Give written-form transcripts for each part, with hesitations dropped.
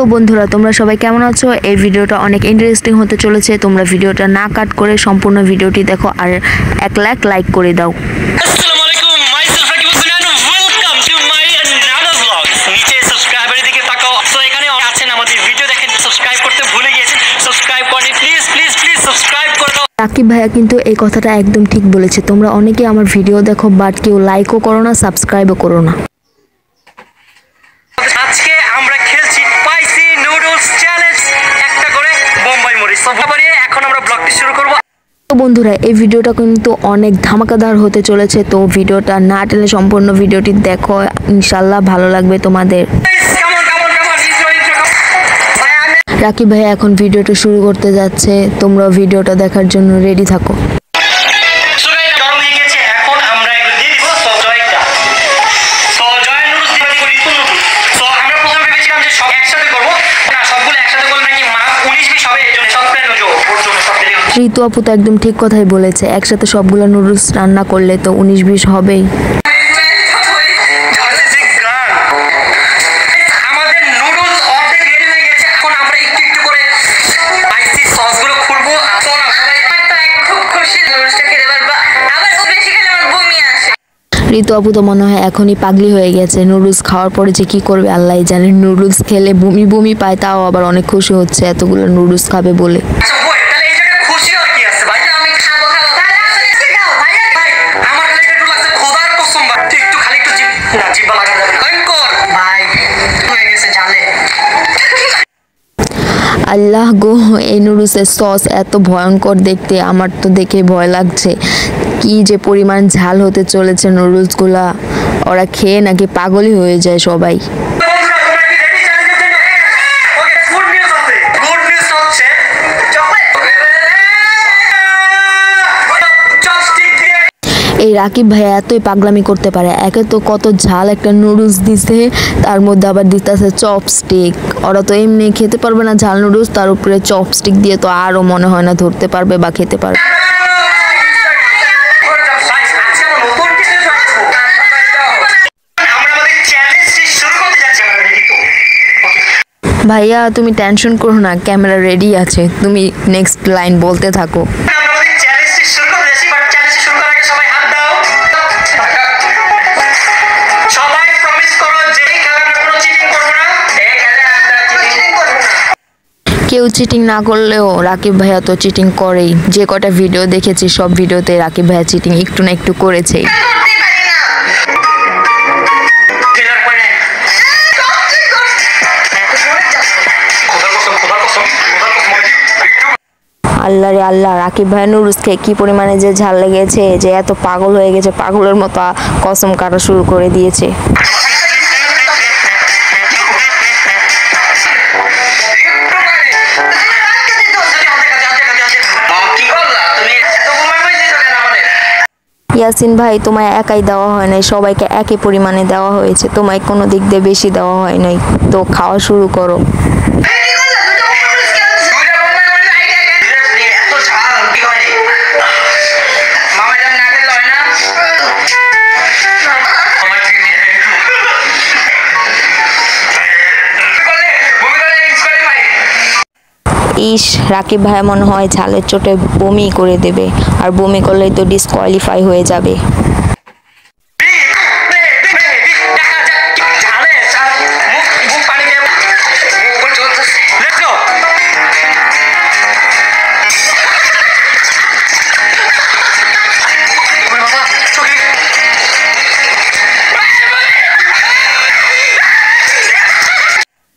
তো বন্ধুরা তোমরা সবাই কেমন আছো? এই ভিডিওটা অনেক ইন্টারেস্টিং হতে চলেছে। তোমরা ভিডিওটা না কাট করে সম্পূর্ণ ভিডিওটি দেখো আর 1 লাখ লাইক করে দাও। আসসালামু আলাইকুম, myself Rakib Hossain and welcome to my another blog. নিচে সাবস্ক্রাইবারের দিকে তাকাও। সো এখানে আছেন আমাদের ভিডিও দেখেন, সাবস্ক্রাইব করতে ভুলে গিয়েছেন, সাবস্ক্রাইব করেন প্লিজ প্লিজ প্লিজ সাবস্ক্রাইব করে দাও। রাকিব ভাইয়া কিন্তু এই কথাটা একদম ঠিক বলেছে। তোমরা অনেকে আমার ভিডিও দেখো বাট কেউ লাইকও করো না, সাবস্ক্রাইবও করো না। আজকে আমরা খেলছি স্পাইসি নুডলস চ্যালেঞ্জ, একটা করে বোম্বাই মরিচ। সো এখন আমরা ব্লগটি শুরু করব। তো বন্ধুরা এই ভিডিওটা কিন্তু অনেক ধামাকাদার হতে চলেছে। তো ভিডিওটা না টেনে সম্পূর্ণ ভিডিওটি দেখো, ইনশাল্লাহ ভালো লাগবে তোমাদের। রাকিব ভাই এখন ভিডিওটা শুরু করতে যাচ্ছে, তোমরা ভিডিওটা দেখার জন্য রেডি থাকো। ঋতু আপু তো একদম ঠিক কথাই বলেছে, একসাথে সবগুলো নুডলস রান্না করলে তো 19-20 হবেই। ঋতু আপু তো মনে হয় এখনই পাগলি হয়ে গেছে, নুডলস খাওয়ার পরে যে কি করবে আল্লাহ জানে। নুডলস খেলে বমি বমি পায়, তাও আবার অনেক খুশি হচ্ছে এতগুলো নুডলস খাবে বলে। আল্লাহ গো, এই নুডলসের সস এত ভয়ঙ্কর দেখতে, আমার তো দেখে ভয় লাগছে। কি যে পরিমাণ ঝাল হতে চলেছে নুডলসগুলা, ওরা খেয়ে নাকি পাগলই হয়ে যায় সবাই। এই রাকিব ভাই এতই পাগলামি করতে পারে, একে তো কত ঝাল একটা নুডলস দিছে, তার মধ্যে আবার দিতেছে চপস্টিক। ওরা তো এমনি খেতে পারবে না ঝাল নুডলস, তার উপরে চপস্টিক দিয়ে তো আরও মনে হয় না ধরতে পারবে বা খেতে পারবে। ভাইয়া তুমি টেনশন করো না, ক্যামেরা রেডি আছে, তুমি নেক্সট লাইন বলতে থাকো। কেউ চিটিং না করলেও রাকিব ভাইয়া তো চিটিং করেই। যে কটা ভিডিও দেখেছি সব ভিডিওতে রাকিব ভাইয়া চিটিং একটু না একটু করেছেই। আল্লাহ রে আল্লাহ, রাকিব ভাই নুডলস খেয়ে কি পরিমাণে যে ঝাল লেগেছে যে এত পাগল হয়ে গেছে, পাগলের মতো কসম কাটা শুরু করে দিয়েছে। ইয়াসিন ভাই তোমায় একাই দেওয়া হয় নাই, সবাইকে একই পরিমাণে দেওয়া হয়েছে, তোমায় কোনো দিক দিয়ে বেশি দেওয়া হয় নাই। তো খাওয়া শুরু করো। ইস, রাকিব ভাই মনে হয় ঝালের চোটে বমি করে দেবে, আর বমি করলেই তো ডিসকোয়ালিফাই হয়ে যাবে।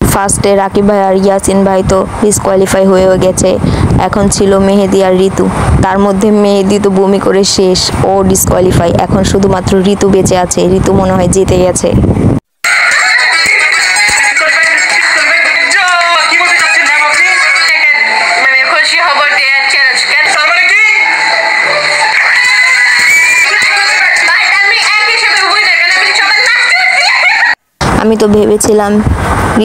ফার্স্টে রাকিব ভাই আর ইয়াসিন ভাই তো ডিসকোয়ালিফাই হয়ে গেছে, এখন ছিল মেহেদি আর ঋতু। তার মধ্যে মেহেদি তো বমি করে শেষ, ও ডিসকোয়ালিফাই। এখন শুধুমাত্র ঋতু বেঁচে আছে, ঋতু মনে হয় জিতে গেছে। আমি তো ভেবেছিলাম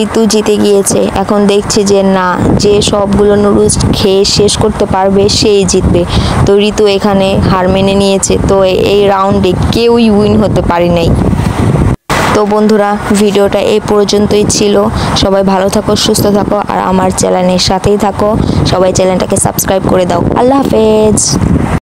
ঋতু জিতে গিয়েছে, এখন দেখছি যে না, যে সবগুলো নুডলস খেয়ে শেষ করতে পারবে সেই জিতবে। তো ঋতু এখানে হার মেনে নিয়েছে, তো এই রাউন্ডে কেউই উইন হতে পারে নাই। তো বন্ধুরা, ভিডিওটা এই পর্যন্তই ছিল। সবাই ভালো থাকো, সুস্থ থাকো, আর আমার চ্যানেলের সাথেই থাকো। সবাই চ্যানেলটাকে সাবস্ক্রাইব করে দাও। আল্লাহ হাফেজ।